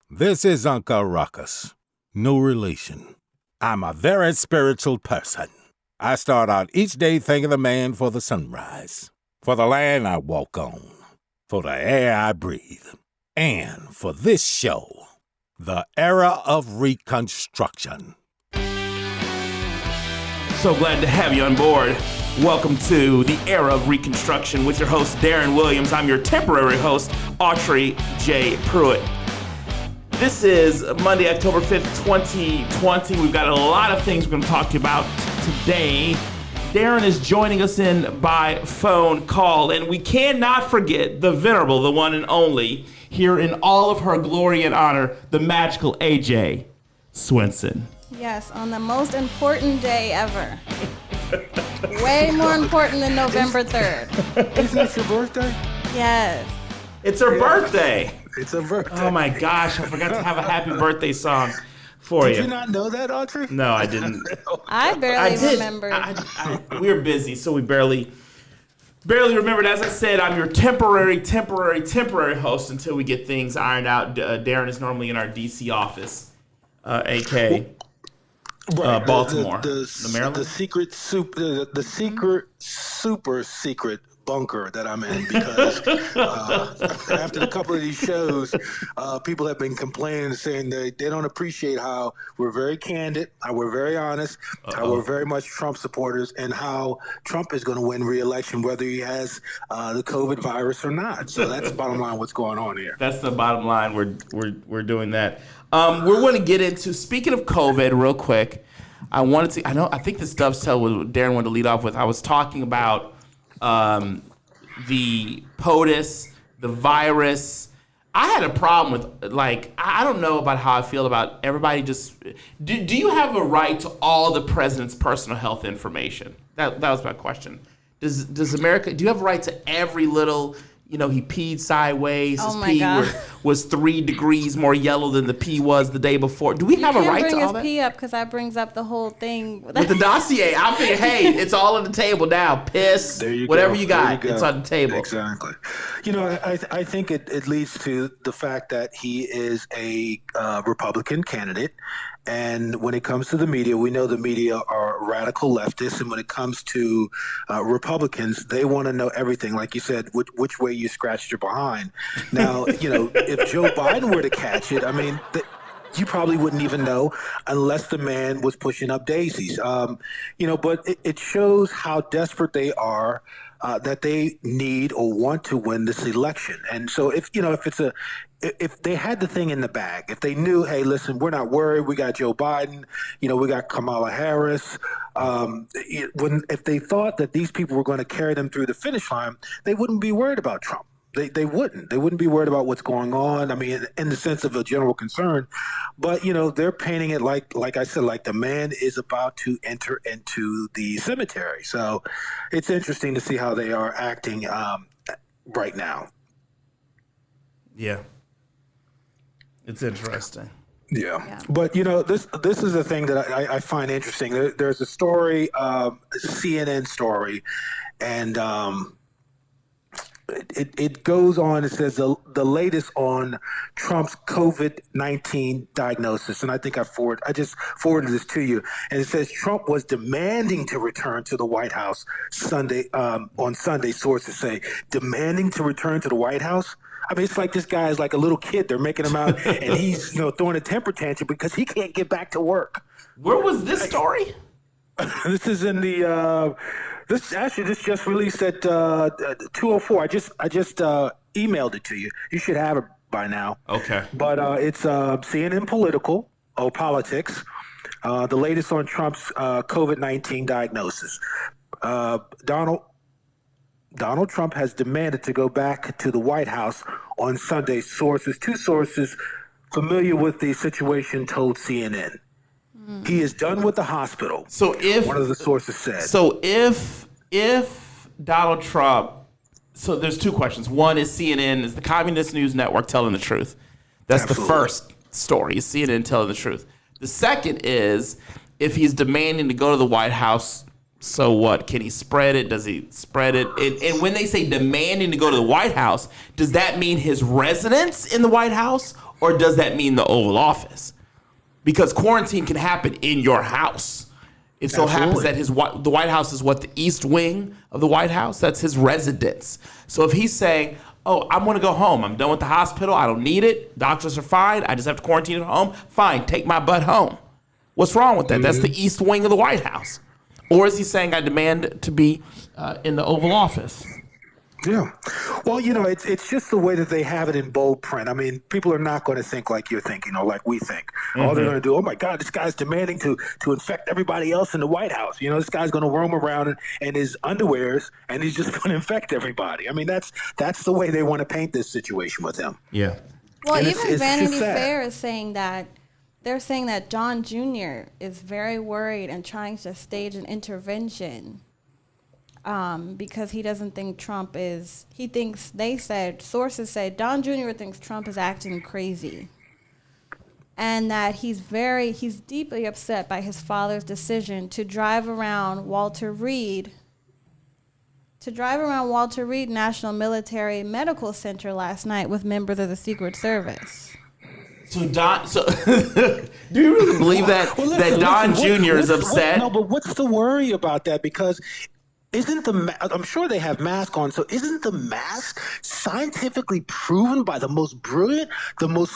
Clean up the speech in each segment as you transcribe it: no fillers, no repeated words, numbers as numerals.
This is Uncle Ruckus. No relation. I'm a very spiritual person. I start out each day thanking the man for the sunrise, for the land I walk on, for the air I breathe, and for this show, the Era of Reconstruction. So glad to have you on board. Welcome to the Era of Reconstruction with your host, Darren Williams. I'm your temporary host, Autry J. Pruitt. This is Monday, October 5th, 2020. We've got a lot of things we're going to talk to you about today. Darren is joining us in by phone call, and we cannot forget the venerable, the one and only, here in all of her glory and honor, the magical AJ Swenson. Yes, on the most important day ever. Way more important than November 3rd. Isn't it your birthday? Yes. It's her birthday. It's a birthday. Oh my gosh, I forgot to have a happy birthday song for you. Did you not know that, Autry? No, I didn't. I barely remember. We were busy, so we barely remembered. As I said, I'm your temporary host until we get things ironed out. Darren is normally in our DC office, AK. Right. Baltimore, the Maryland. The secret super secret bunker that I'm in because after a couple of these shows, people have been complaining and saying they don't appreciate how we're very candid, how we're very honest, how we're very much Trump supporters, and how Trump is going to win re-election whether he has the COVID virus or not. So that's the bottom line. What's going on here? That's the bottom line. We're doing that. We're going to get into, speaking of COVID real quick, I think this dovetails with what Darren wanted to lead off with. I was talking about the POTUS, the virus. I had a problem with, I don't know about how I feel about everybody just, do you have a right to all the president's personal health information? That was my question. Does America, do you have a right to every little, he peed sideways. His pee was 3 degrees more yellow than the pee was the day before. Do we have a right to all that? You can't bring his pee up because that brings up the whole thing. With the dossier, I figure, hey, it's all on the table now. Piss, whatever you got, it's on the table. Exactly. I think it leads to the fact that he is a Republican candidate. And when it comes to the media, we know the media are radical leftists. And when it comes to Republicans, they want to know everything. Like you said, which way you scratched your behind. Now, if Joe Biden were to catch it, you probably wouldn't even know unless the man was pushing up daisies. But it shows how desperate they are. That they need or want to win this election. And so if they had the thing in the bag, if they knew, hey, listen, we're not worried, we got Joe Biden, we got Kamala Harris, if they thought that these people were going to carry them through the finish line, they wouldn't be worried about Trump. They wouldn't be worried about what's going on. In the sense of a general concern, but they're painting it like I said, like the man is about to enter into the cemetery. So it's interesting to see how they are acting right now. Yeah, it's interesting. Yeah. But this is a thing that I find interesting. There's a story, a CNN story, and It goes on. It says the latest on Trump's COVID-19 diagnosis, and I think I just forwarded this to you. And it says Trump was demanding to return to the White House Sunday. On Sunday, sources say demanding to return to the White House. It's like this guy is like a little kid. They're making him out, and he's throwing a temper tantrum because he can't get back to work. Where was this story? This is in the. This just released at 2:04. I just emailed it to you. You should have it by now. Okay. But it's CNN Politics. The latest on Trump's COVID-19 diagnosis. Donald Trump has demanded to go back to the White House on Sunday. Two sources familiar with the situation told CNN. He is done with the hospital. So one of the sources said. So if Donald Trump, so there's two questions. One is CNN, is the Communist News Network telling the truth? That's Absolutely. The first story, is CNN telling the truth. The second is if he's demanding to go to the White House, so what? Can he spread it? Does he spread it? And when they say demanding to go to the White House, does that mean his residence in the White House? or does that mean the Oval Office? Because quarantine can happen in your house. It so happens that the White House is the East Wing of the White House. That's his residence. So if he's saying, oh, I'm going to go home. I'm done with the hospital. I don't need it. Doctors are fine. I just have to quarantine at home. Fine, take my butt home. What's wrong with that? That's the East Wing of the White House. Or is he saying I demand to be in the Oval Office? Yeah. Well, it's just the way that they have it in bold print. I mean, people are not going to think like you're thinking or like we think. All they're going to do, oh my God, this guy's demanding to infect everybody else in the White House. This guy's going to roam around in his underwears and he's just going to infect everybody. I mean, that's the way they want to paint this situation with him. Yeah. Well, and even Vanity Fair is saying that they're saying that Don Jr. is very worried and trying to stage an intervention. Because he doesn't think Trump is, sources say Don Jr. thinks Trump is acting crazy. And that he's deeply upset by his father's decision to drive around Walter Reed National Military Medical Center last night with members of the Secret Service. So do you really believe that Don Jr. is upset? No, but what's the worry about that? Because I'm sure they have masks on, so isn't the mask scientifically proven by the most brilliant, the most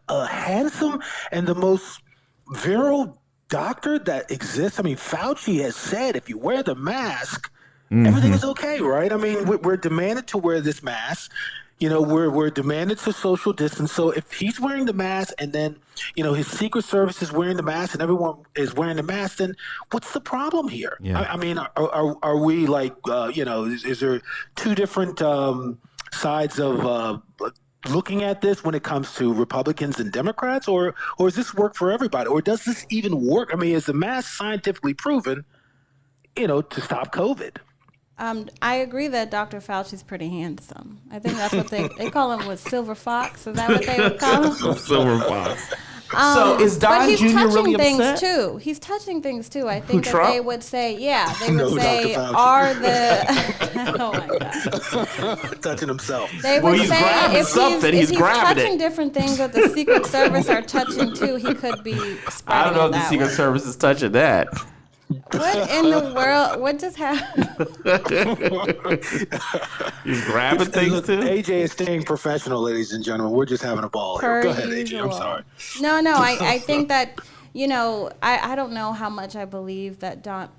handsome, and the most virile doctor that exists? I mean, Fauci has said if you wear the mask, everything is okay, right? I mean, we're demanded to wear this mask. We're demanded to social distance. So if he's wearing the mask and then, his Secret Service is wearing the mask and everyone is wearing the mask, then what's the problem here? Yeah. I mean, are we like, is there two different sides of looking at this when it comes to Republicans and Democrats, or does this work for everybody? Or does this even work? I mean, is the mask scientifically proven, to stop COVID? I agree that Dr. Fauci's pretty handsome. I think that's what they call him. Silver Fox? Is that what they would call him? Silver Fox. So is Don Jr. really upset? Too. He's touching things too. I think Trump? They would say, are the oh my God, touching himself. They would he's say grabbing if something. he's grabbing touching it. different things that the Secret Service are touching too, he could be. I don't know if the Secret way. Service is touching that. What in the world? What just happened? He's grabbing things too. AJ is staying professional, ladies and gentlemen. We're just having a ball here. Go ahead, AJ. I'm sorry. No. I think that I don't know how much I believe that Don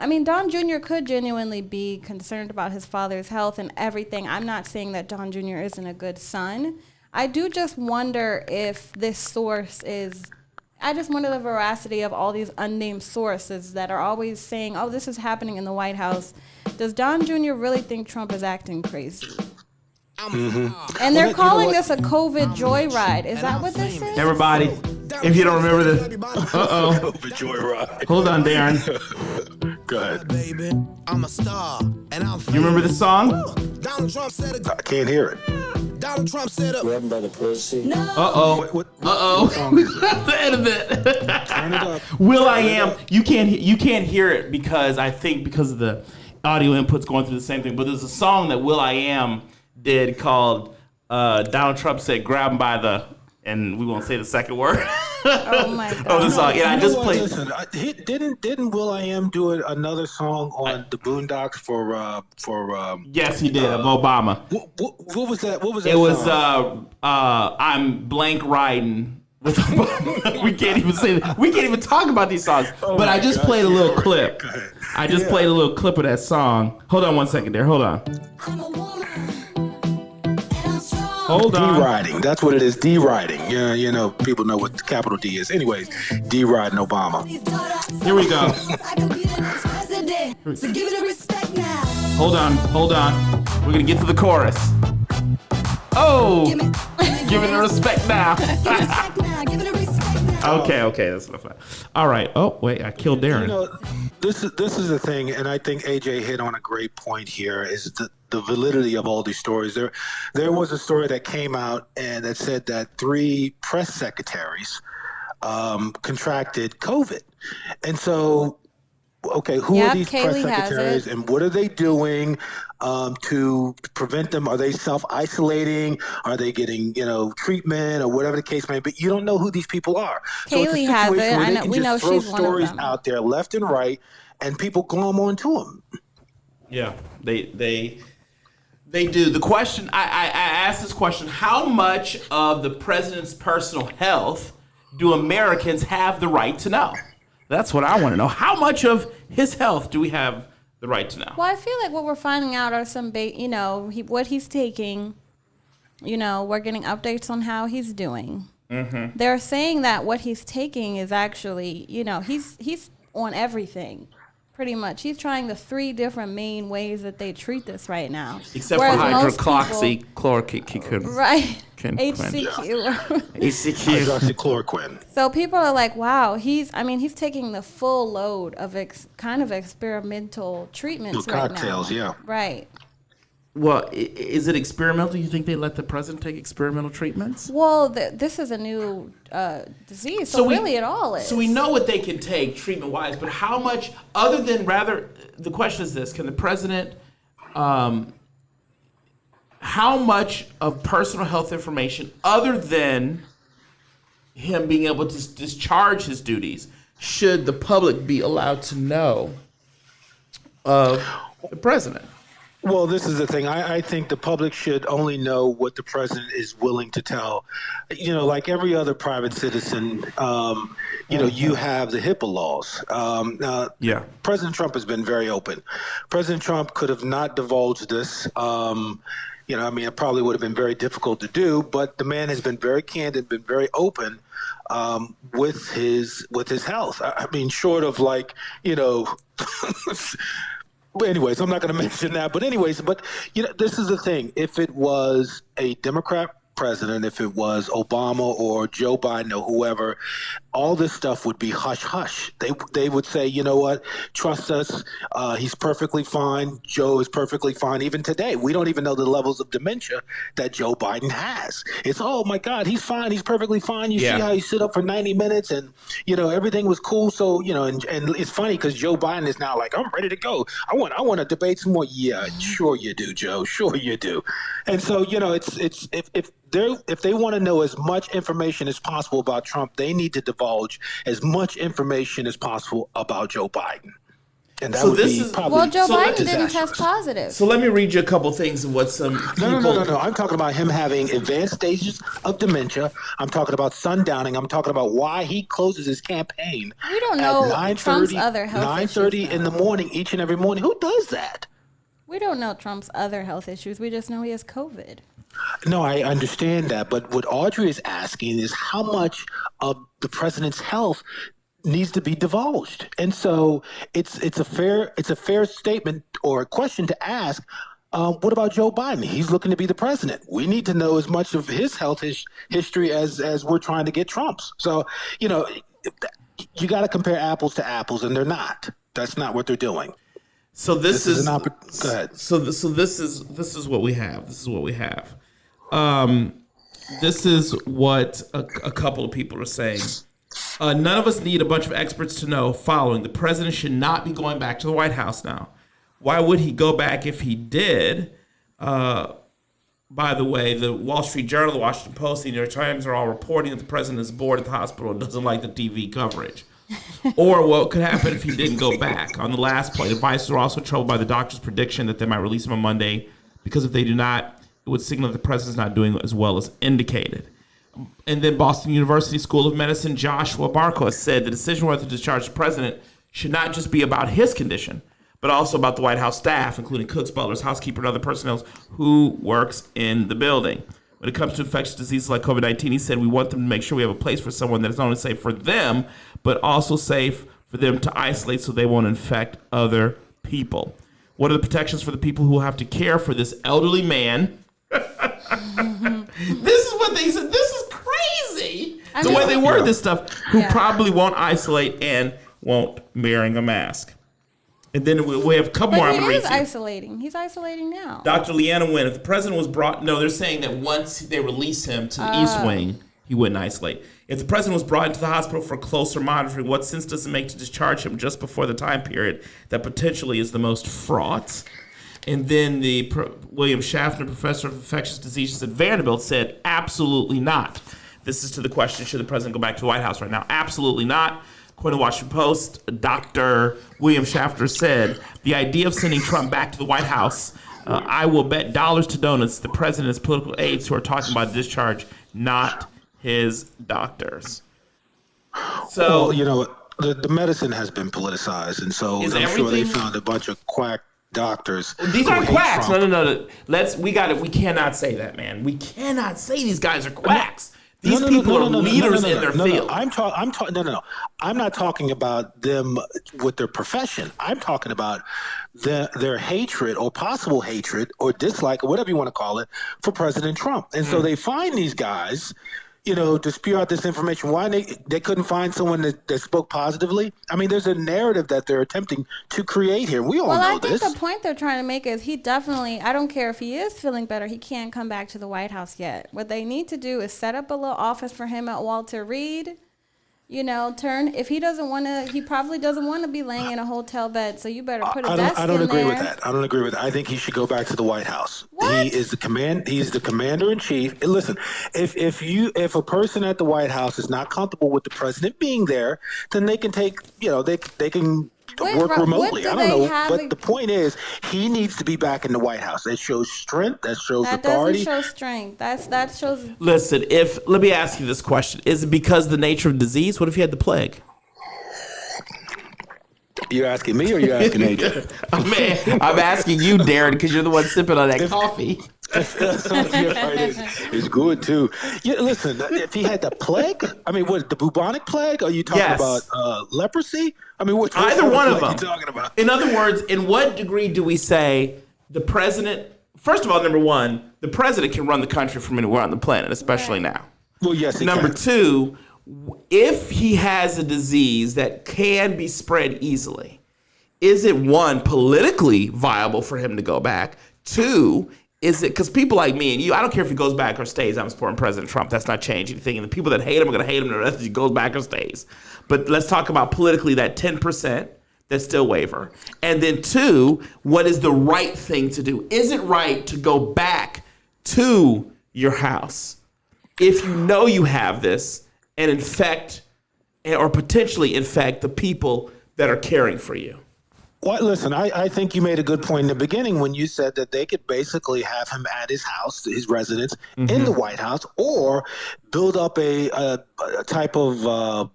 Jr. could genuinely be concerned about his father's health and everything. I'm not saying that Don Jr. isn't a good son. I do just wonder if this source is. I just wonder the veracity of all these unnamed sources that are always saying, oh, this is happening in the White House. Does Don Jr. really think Trump is acting crazy? And they're calling this a COVID joyride. Is that what this is? Everybody, if you don't remember this, COVID joyride. Hold on, Darren. Go ahead. Baby, I'm a star, and I'm You remember this song? Donald Trump said it. I can't hear it. Donald Trump said it. Grab by the pussy. What song is it? The end of it. Turn it up. Will I Am. You can't hear it because of the audio inputs going through the same thing. But there's a song that Will I Am did called Donald Trump said grab him by the, and we won't say the second word. Oh my God. Oh, the song. Yeah, I just played. Listen, didn't Will I Am do another song on the Boondocks for Yes, he did. Of Obama. What was that? What was that? It was song? I'm blank riding with Obama. We can't even say that. We can't even talk about these songs. But I just played a little clip. I just played a little clip of that song. Hold on one second there. Hold on. I'm a woman, and I'm strong. Hold on. D-riding. That's what it is. D-riding. Yeah, people know what the capital D is. Anyways, D-riding Obama. Here we go. I could be the next president, so give it a respect now. Hold on. We're gonna get to the chorus. Oh, give it a respect now. Give it a respect now. Give it a respect now. Okay, that's enough. All right. Oh wait, I killed Darren. This is the thing, and I think AJ hit on a great point here. Is the validity of all these stories. There was a story that came out and that said that 3 press secretaries contracted COVID, and so okay, who Yep, are these press Kaylee has secretaries it. and what are they doing to prevent them? Are they self-isolating? Are they getting, treatment or whatever the case may be? You don't know who these people are. So it's a Kaylee has situation it. where I they know. can We know just throw she's one of stories them. out there left and right and people glom onto them. Yeah, they do. The question I asked this question: how much of the president's personal health do Americans have the right to know? That's what I want to know. How much of his health do we have the right to know? Well, I feel like what we're finding out are some, what he's taking. We're getting updates on how he's doing. Mm-hmm. They're saying that what he's taking is actually, he's on everything. Pretty much. He's trying the 3 different main ways that they treat this right now. Except Whereas for most hydroxychloroquine. right. HCQ. Hydroxychloroquine. So people are like, wow, he's taking the full load of kind of experimental treatments right now. Cocktails, yeah. Right. Well, is it experimental? You think they let the president take experimental treatments? Well, this is a new disease, so really it all is. So we know what they can take treatment-wise, but how much, other than the question is this, can the president, how much of personal health information, other than him being able to discharge his duties, should the public be allowed to know of the president? Well, this is the thing. I think the public should only know what the president is willing to tell. Like every other private citizen, you have the HIPAA laws. President Trump has been very open. President Trump could have not divulged this. It probably would have been very difficult to do, but the man has been very candid, been very open with his health. I mean, short of But anyways, I'm not going to mention that. But this is the thing. If it was a Democrat president, if it was Obama or Joe Biden or whoever, all this stuff would be hush hush. They would say, you know what, trust us. He's perfectly fine. Joe is perfectly fine. Even today, we don't even know the levels of dementia that Joe Biden has. It's, oh my God, he's fine. He's perfectly fine. You see how he stood up for 90 minutes and, everything was cool. So, and it's funny because Joe Biden is now like, I'm ready to go. I want to debate some more. Yeah, sure you do, Joe. Sure you do. And so, it's if they want to know as much information as possible about Trump, they need to divulge as much information as possible about Joe Biden. And that would be probably Joe Biden didn't disastrous. test positive. So let me read you a couple things of what some people... No. I'm talking about him having advanced stages of dementia. I'm talking about sundowning. I'm talking about why he closes his campaign We don't know at Trump's other health 9:30 in the morning, each and every morning. Who does that? We don't know Trump's other health issues. We just know he has COVID. No, I understand that. But what Audrey is asking is how much of the president's health needs to be divulged. And so it's a fair statement or a question to ask. What about Joe Biden? He's looking to be the president. We need to know as much of his health history as we're trying to get Trump's. So, you got to compare apples to apples, and they're not. That's not what they're doing. So this is go ahead. So this is what we have. This is what we have. This is what a couple of people are saying. None of us need a bunch of experts to know following. The president should not be going back to the White House now. Why would he go back if he did? By the way, the Wall Street Journal, the Washington Post, the New York Times are all reporting that the president is bored at the hospital and doesn't like the TV coverage. Or what could happen if he didn't go back. On the last point, advisors are also troubled by the doctor's prediction that they might release him on Monday because if they do not, it would signal that the president's not doing as well as indicated. And then Boston University School of Medicine Joshua Barco said the decision whether to discharge the president should not just be about his condition, but also about the White House staff, including cooks, butlers, housekeepers, and other personnel who works in the building. When it comes to infectious diseases like COVID-19, he said we want them to make sure we have a place for someone that is not only safe for them, but also safe for them to isolate so they won't infect other people. What are the protections for the people who have to care for this elderly man? This is what they said. This is crazy. The way they word this stuff, who probably won't isolate and won't wearing a mask. And then we have a couple more. He is isolating. He's isolating now. Dr. Leanna Wynn, if the president was brought, no, they're saying that once they release him to the East Wing, he wouldn't isolate. If the president was brought into the hospital for closer monitoring, what sense does it make to discharge him just before the time period that potentially is the most fraught? And then William Schaffner, professor of infectious diseases at Vanderbilt, said, absolutely not. This is to the question, should the president go back to the White House right now? Absolutely not. According to Washington Post, Dr. William Schaffner said, the idea of sending Trump back to the White House, I will bet dollars to donuts the president's political aides who are talking about discharge, not his doctors. So, well, the medicine has been politicized, and so I'm sure they found a bunch of quack doctors. These aren't quacks. No. We cannot say that, man. We cannot say these guys are quacks. These people are leaders in their field. I'm not talking about them with their profession. I'm talking about their hatred or possible hatred or dislike or whatever you want to call it for President Trump. And so they find these guys, to spew out this information. Why they couldn't find someone that spoke positively? I mean, there's a narrative that they're attempting to create here. We all know this. Well, I think the point they're trying to make is he definitely, I don't care if he is feeling better, he can't come back to the White House yet. What they need to do is set up a little office for him at Walter Reed. If he doesn't want to, he probably doesn't want to be laying in a hotel bed. So you better put a desk in there. I don't agree with that. I don't agree with that. I think he should go back to the White House. What? He is He's the commander in chief. And listen, if a person at the White House is not comfortable with the president being there, then they can take, they can work remotely. I don't know. But the point is, he needs to be back in the White House. That shows strength. That shows authority. That doesn't show strength. That shows. Listen, let me ask you this question. Is it because of the nature of the disease? What if he had the plague? You're asking me or you're asking AJ? I'm asking you, Darren, because you're the one sipping on that coffee. It's good too. Yeah, listen, if he had the plague, I mean, what, the bubonic plague? Are you talking about leprosy? I mean, what either one of them. Are you talking about? In other words, in what degree do we say the president? First of all, number one, the president can run the country from anywhere on the planet, especially now. Well, yes, he Number can. two, if he has a disease that can be spread easily, is it one, politically viable for him to go back? Two, is it, because people like me and you, I don't care if he goes back or stays, I'm supporting President Trump. That's not changing anything. And the people that hate him are going to hate him the rest if he goes back or stays. But let's talk about politically that 10% that still waver. And then two, what is the right thing to do? Is it right to go back to your house if you know you have this and infect or potentially infect the people that are caring for you? Well, listen, I think you made a good point in the beginning when you said that they could basically have him at his house, his residence in the White House, or build up a type of,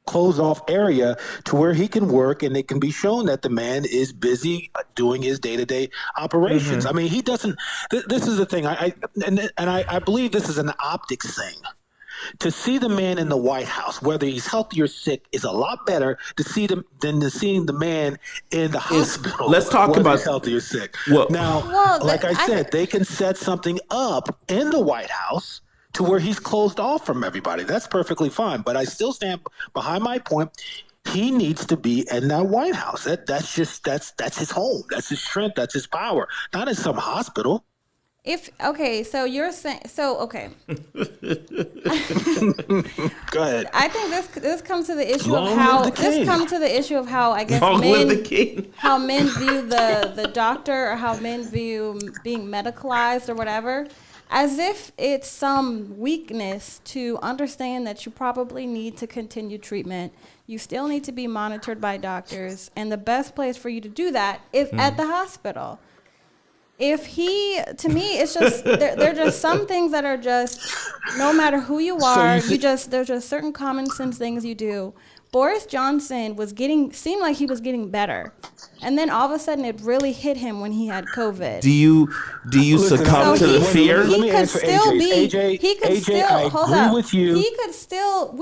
closed off area to where he can work and it can be shown that the man is busy doing his day-to-day operations. I mean, he doesn't, this is the thing. I believe this is an optics thing. To see the man in the White House, whether he's healthy or sick, is a lot better to see them than to seeing the man in the hospital. Let's talk whether about he's healthy or sick. Well, like I said, they can set something up in the White House to where he's closed off from everybody. That's perfectly fine. But I still stand behind my point. He needs to be in that White House. That's his home. That's his strength. That's his power. Not in some hospital. So you're saying okay. Go ahead. I think this comes to the issue of how I guess how men view the doctor or how men view being medicalized or whatever, as if it's some weakness to understand that you probably need to continue treatment. You still need to be monitored by doctors, and the best place for you to do that is at the hospital. To me, it's just, there are just some things that are just, no matter who you are, there's just certain common sense things you do. Boris Johnson seemed like he was getting better. And then all of a sudden it really hit him when he had COVID. Do you succumb to the fear? Let me answer AJ. I agree with you. He could still,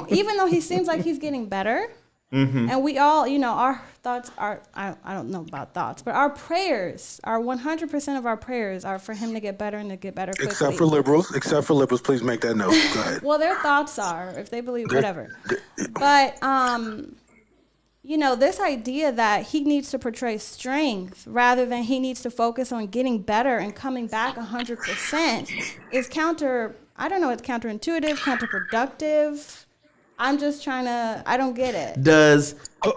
even though he seems like he's getting better, and we all, our thoughts are, I don't know about thoughts, but our prayers, our 100% of our prayers are for him to get better and to get better quickly. Except for liberals, please make that note. Go ahead. Well, their thoughts are, if they believe, whatever. But, this idea that he needs to portray strength rather than he needs to focus on getting better and coming back 100% is I don't know, it's counterintuitive, counterproductive. I'm just trying to, I don't get it.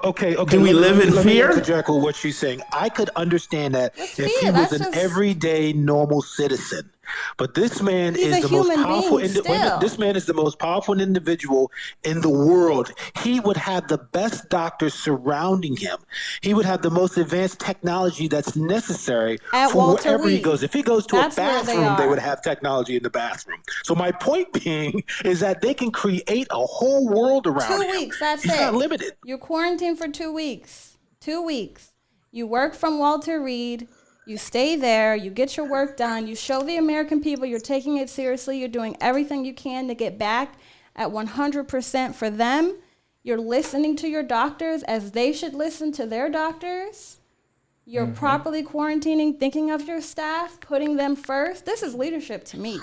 Okay. Do we live in let fear? Me interject with what she's saying. I could understand that What's if fear? he was That's an just- everyday normal citizen. But this man He's is a the most human powerful. being still. This man is the most powerful individual in the world. He would have the best doctors surrounding him. He would have the most advanced technology that's necessary At for Walter wherever he Reed. goes. If he goes to That's a where they bathroom, they are. would have technology in the bathroom. So my point being is that they can create a whole world around 2 him. weeks, that's He's it. not limited. You're quarantined for 2 weeks. 2 weeks. You work from Walter Reed. You stay there. You get your work done. You show the American people you're taking it seriously. You're doing everything you can to get back at 100% for them. You're listening to your doctors as they should listen to their doctors. You're properly quarantining, thinking of your staff, putting them first. This is leadership to me.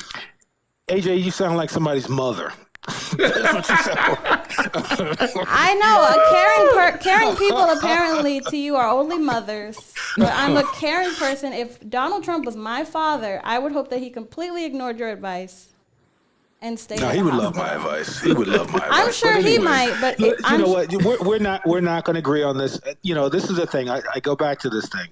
AJ, you sound like somebody's mother. That's what you sound like. I know caring people apparently to you are only mothers. But I'm a caring person. If Donald Trump was my father, I would hope that he completely ignored your advice and stayed. No, in he the would love hospital. my advice. He would love my advice. I'm sure But he anyway, might, but look, I'm you know what? We're not going to agree on this. You know, this is the thing. I go back to this thing,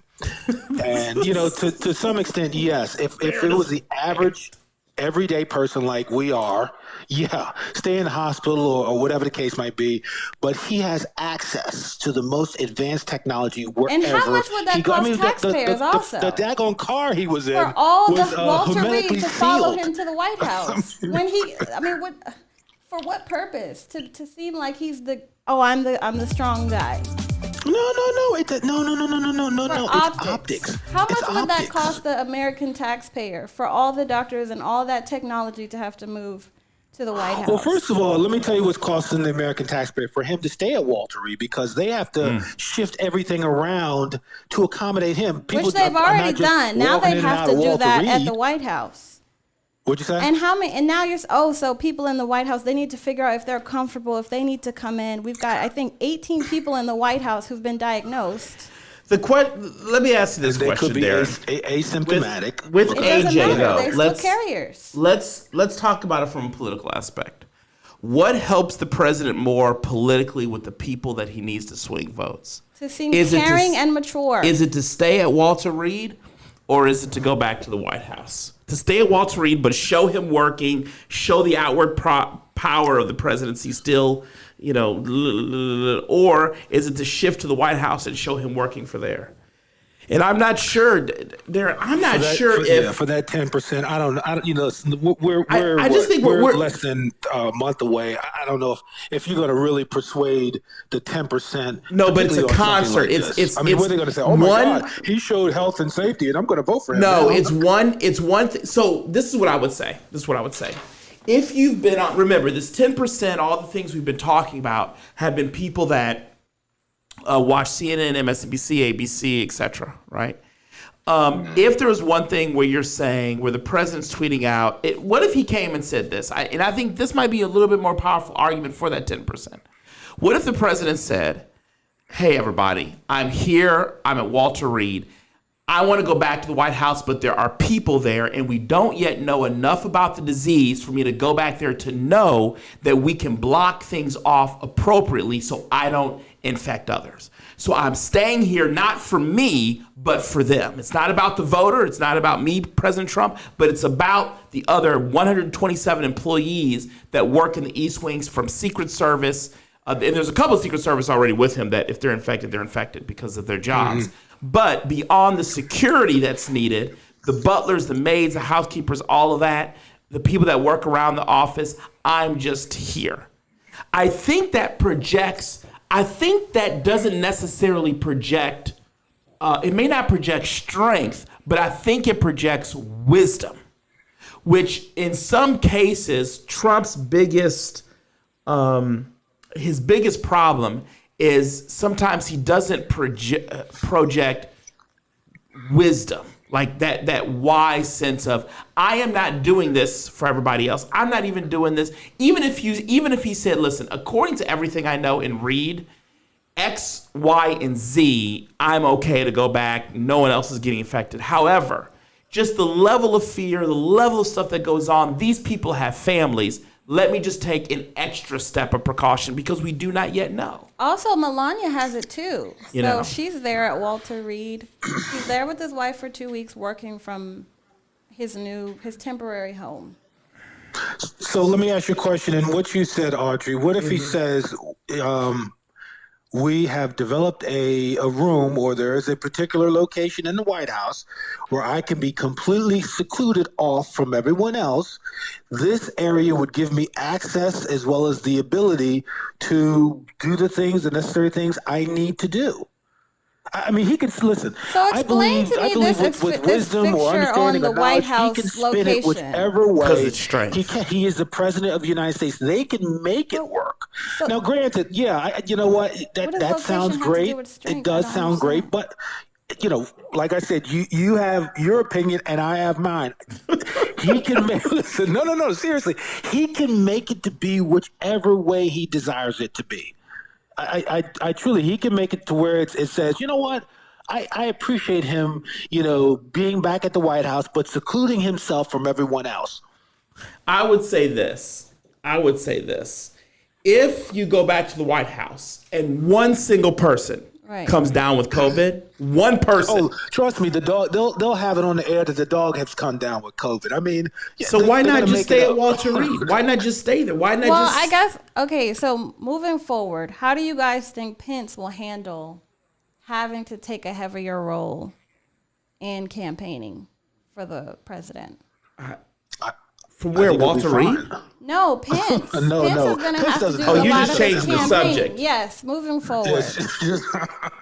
and you know, to some extent, yes. If it was the average, everyday person like we are, yeah, stay in the hospital or whatever the case might be. But he has access to the most advanced technology wherever. And how much would that he go. cost taxpayers also? The daggone car he was in for all was the Walter Reed hermetically to follow sealed. him to the White House when he, I mean, for what purpose? To seem like he's I'm the strong guy. No. It's optics. How much It's would that optics. cost the American taxpayer for all the doctors and all that technology to have to move to the White House? Well, first of all, let me tell you what's costing the American taxpayer for him to stay at Walter Reed, because they have to shift everything around to accommodate him. Which they've are already not just done. Now walking they in and have out to of do Walter that at Reed. the White House. What'd you say? And now so people in the White House, they need to figure out if they're comfortable, if they need to come in. We've got, I think, 18 people in the White House who've been diagnosed. Let me ask you this they question, could be Darren. asymptomatic. With It doesn't AJ matter. though, They're still carriers. let's talk about it from a political aspect. What helps the president more politically with the people that he needs to swing votes? To seem Is it to caring s- and mature. Is it to stay at Walter Reed, or is it to go back to the White House? To stay at Walter Reed, but show him working, show the outward power of the presidency still, you know, or is it to shift to the White House and show him working for there? And I'm not sure, Darren. I'm not sure if for that 10%, I don't. You know, we're I just think we're less than a month away. I don't know if you're going to really persuade the 10%. No, but it's a particularly on something concert. like It's- this. I mean, what are they going to say? Oh my God, he showed health and safety, and I'm going to vote for him. No, now. it's one. So this is what I would say. If you've been on, remember this 10%. All the things we've been talking about have been people that watch CNN, MSNBC, ABC, etc. Right? If there was one thing where you're saying, where the president's tweeting out, what if he came and said this? And I think this might be a little bit more powerful argument for that 10%. What if the president said, hey, everybody, I'm here. I'm at Walter Reed. I want to go back to the White House, but there are people there, and we don't yet know enough about the disease for me to go back there to know that we can block things off appropriately so I don't infect others. So I'm staying here not for me, but for them. It's not about the voter. It's not about me, President Trump, but it's about the other 127 employees that work in the East Wings from Secret Service. And there's a couple of Secret Service already with him that if they're infected because of their jobs. But beyond the security that's needed, the butlers, the maids, the housekeepers, all of that, the people that work around the office, I'm just here. I think that doesn't necessarily project, it may not project strength, but I think it projects wisdom, which in some cases, Trump's biggest problem is sometimes he doesn't project wisdom, like that wise sense of, I am not doing this for everybody else. I'm not even doing this. Even if he said, listen, according to everything I know and read, X, Y, and Z, I'm okay to go back. No one else is getting infected. However, just the level of fear, the level of stuff that goes on. These people have families. Let me just take an extra step of precaution because we do not yet know. Also, Melania has it too. You so know. she's there at Walter Reed. He's there with his wife for 2 weeks working from his temporary home. So let me ask you a question. And what you said, Audrey, what if he says, we have developed a room, or there is a particular location in the White House where I can be completely secluded off from everyone else. This area would give me access as well as the ability to do the necessary things I need to do. I mean, he can listen. So explain to me this with wisdom or picture on understanding the or White knowledge, he can House spin it location. whichever way. Because it's strange. He is the president of the United States. They can make it work. So- Now, granted, you know what? does That location sounds have to great. do with strength? It does I don't sound great, understand. but like I said, you have your opinion and I have mine. He can listen. No, seriously. He can make it to be whichever way he desires it to be. I truly, he can make it to where it says, you know what? I appreciate him, being back at the White House, but secluding himself from everyone else. I would say this. If you go back to the White House and one single person comes down with COVID, one person. Oh, trust me, the dog. They'll have it on the air that the dog has come down with COVID. I mean, So why not just stay at Walter Reed? Why not just stay there? Why not Well, just... I guess, okay, so moving forward, how do you guys think Pence will handle having to take a heavier role in campaigning for the president? From where, Walter Reed? No, Pence. No, Pence no. is going to Pence have to doesn't- do Oh, a you lot just of his changed the campaign. subject. Yes, moving forward.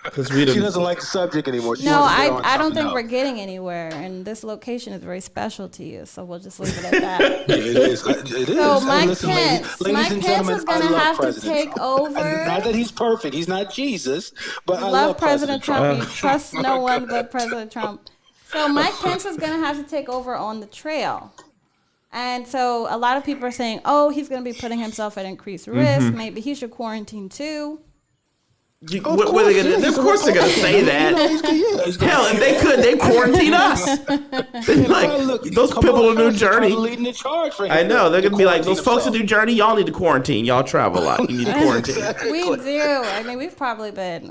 Because She doesn't like the subject anymore. She No, wants to stay on I don't something think else. we're getting anywhere, and this location is very special to you, so we'll just leave it at that. It is. It is. So Hey, Mike listen, Pence, ladies Mike and Pence gentlemen, is going to I love have to President take Trump. over. Not that he's perfect. He's not Jesus, but I Love President Trump. You trust no one but President Trump. So Mike Pence is going to have to take over on the trail. And so a lot of people are saying, oh, he's going to be putting himself at increased risk. Maybe he should quarantine too. Of course they're going to say that. Hell, if they could, they'd quarantine us. Those people in New Jersey. Leading the charge for him. I know. They're going to be like, those folks in himself. New Jersey, y'all need to quarantine. Y'all travel a lot. You need to quarantine. We do. I mean, we've probably been.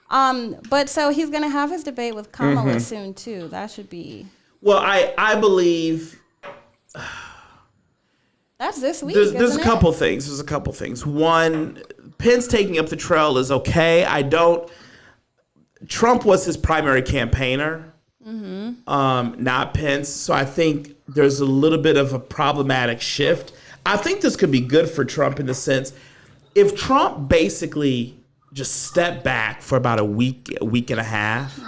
But so he's going to have his debate with Kamala soon too. That should be. Well, I believe... That's this week. There's a couple things. One, Pence taking up the trail is okay. Trump was his primary campaigner, not Pence. So I think there's a little bit of a problematic shift. I think this could be good for Trump in the sense, if Trump basically just stepped back for about a week and a half,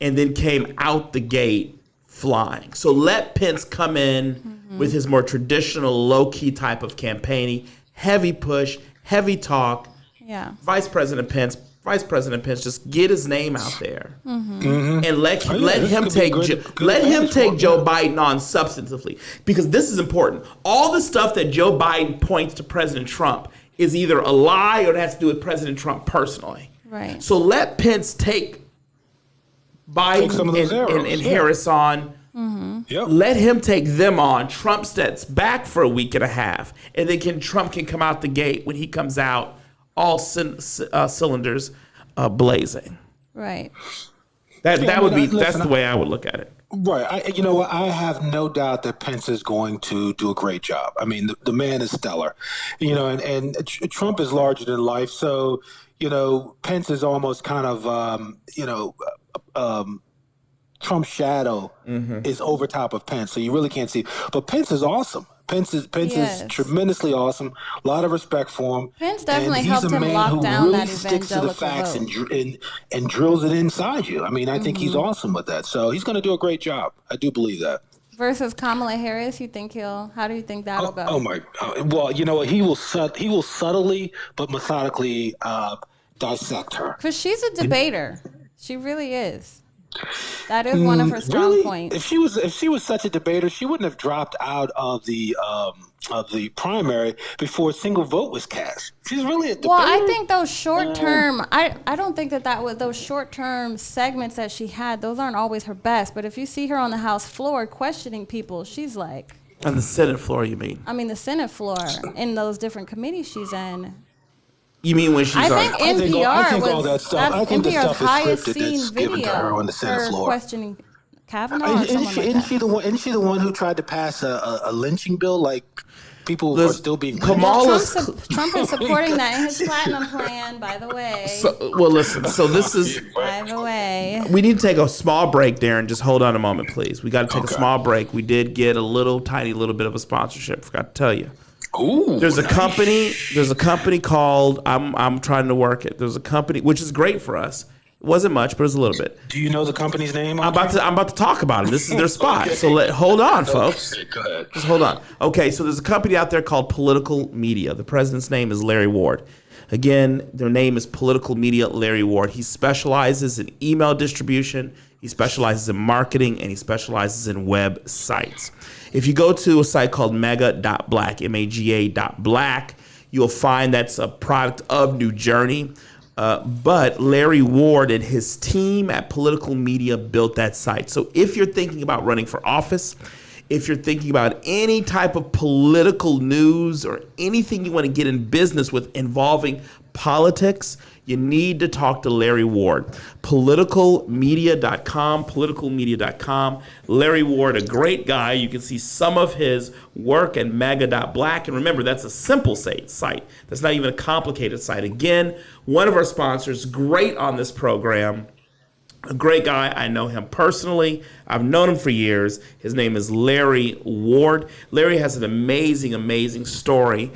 and then came out the gate flying. So let Pence come in with his more traditional low-key type of campaigning, heavy push, heavy talk. Yeah. Vice President Pence, just get his name out there, and let him take Joe Biden on substantively, because this is important. All the stuff that Joe Biden points to President Trump is either a lie or it has to do with President Trump personally. Right. So let Pence take Biden some of those arrows, and Harris on. Yep. Let him take them on. Trump steps back for a week and a half, and then Trump can come out the gate when he comes out, all cylinders blazing. Right. That's Listen, the way I would look at it. Right. I have no doubt that Pence is going to do a great job. I mean, the man is stellar, and Trump is larger than life. So, Pence is almost kind of, Trump's shadow is over top of Pence. So you really can't see. But Pence is awesome. Pence is tremendously awesome. A lot of respect for him. Pence definitely and helped he's a him man lock who down really that sticks to the evangelical facts vote. and drills it inside you. I mean, I think he's awesome with that. So he's going to do a great job. I do believe that. Versus Kamala Harris, how do you think that'll go? Oh my! Well, you know what? He will subtly but methodically dissect her. Because she's a debater. She really is. That is one of her strong Really? points. If she was such a debater, she wouldn't have dropped out of the primary before a single vote was cast. She's really a debater. Well, I think those short term, I don't think that was those short term segments that she had. Those aren't always her best. But if you see her on the House floor questioning people, she's like. On the Senate floor, you mean? I mean the Senate floor in those different committees she's in. You mean when she's I on? think NPR I think all was that stuff. I think the NPR's stuff is highest scripted seen that's given to her video. on the Senate Her floor. questioning Kavanaugh or someone like that. Isn't she the one who tried to pass a lynching bill? Like people are still being lynched? Kamala's. Trump is supporting that in his platinum plan, by the way. Well, listen. So this is. By the way. We need to take a small break, Darren. Just hold on a moment, please. We got to take a small break. We did get a tiny little bit of a sponsorship. Forgot to tell you. Ooh, There's a company called I'm trying to work it. There's a company which is great for us. It wasn't much, but it was a little bit. Do you know the company's name? I'm about to talk about it. This is their spot. Okay. So hold on, folks. Okay, go ahead. Just hold on. Okay, so there's a company out there called Political Media. The president's name is Larry Ward. Again, their name is Political Media Larry Ward. He specializes in email distribution, he specializes in marketing, and he specializes in websites. If you go to a site called mega.black, MAGA.black, you'll find that's a product of New Journey. But Larry Ward and his team at Political Media built that site. So if you're thinking about running for office, if you're thinking about any type of political news or anything you want to get in business with involving politics, you need to talk to Larry Ward. Politicalmedia.com. Larry Ward, a great guy. You can see some of his work at mega.black. And remember, that's a simple site. That's not even a complicated site. Again, one of our sponsors, great on this program. A great guy. I know him personally. I've known him for years. His name is Larry Ward. Larry has an amazing story.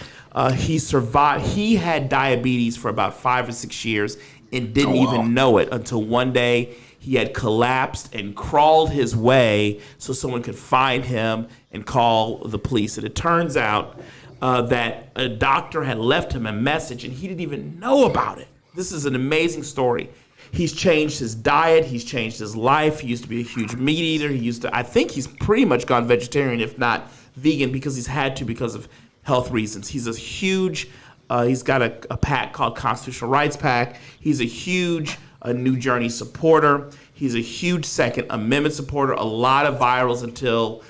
He survived. He had diabetes for about 5 or 6 years and didn't even know it until one day he had collapsed and crawled his way so someone could find him and call the police. And it turns out that a doctor had left him a message and he didn't even know about it. This is an amazing story. He's changed his diet. He's changed his life. He used to be a huge meat eater. I think he's pretty much gone vegetarian, if not vegan, because he's had to because of health reasons. He's a huge, he's got a PAC called Constitutional Rights PAC. He's a huge New Journey supporter. He's a huge Second Amendment supporter. A lot of virals until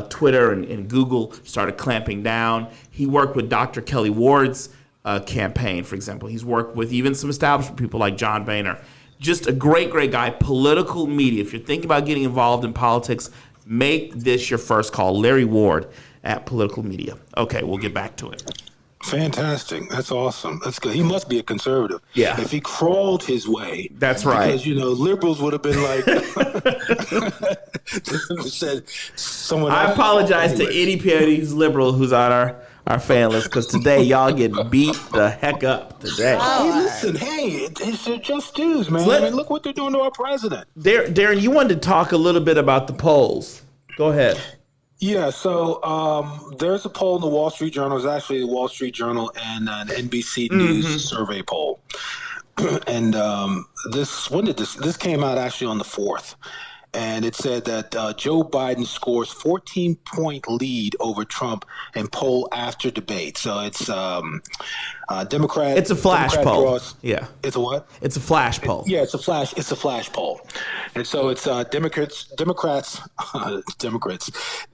Twitter and Google started clamping down. He worked with Dr. Kelly Ward's campaign, for example. He's worked with even some establishment people like John Boehner. Just a great guy. Political Media. If you're thinking about getting involved in politics, make this your first call. Larry Ward at Political Media. Okay, we'll get back to it. Fantastic. That's awesome. That's good. He must be a conservative. Yeah. If he crawled his way. That's right. Because, liberals would have been like, said someone I else. apologize to any who's liberal who's on our fan list, because today y'all get beat the heck up today. Hey, it's just dues, man. Look what they're doing to our president. Darren, you wanted to talk a little bit about the polls. Go ahead. Yeah, so there's a poll in the Wall Street Journal. It's actually the Wall Street Journal and an NBC News survey poll. And this came out actually on the 4th. And it said that Joe Biden scores 14-point lead over Trump in poll after debate. So it's Democrat. It's a flash poll. Draws, yeah. It's a what? It's a flash poll. It's a flash poll. And so it's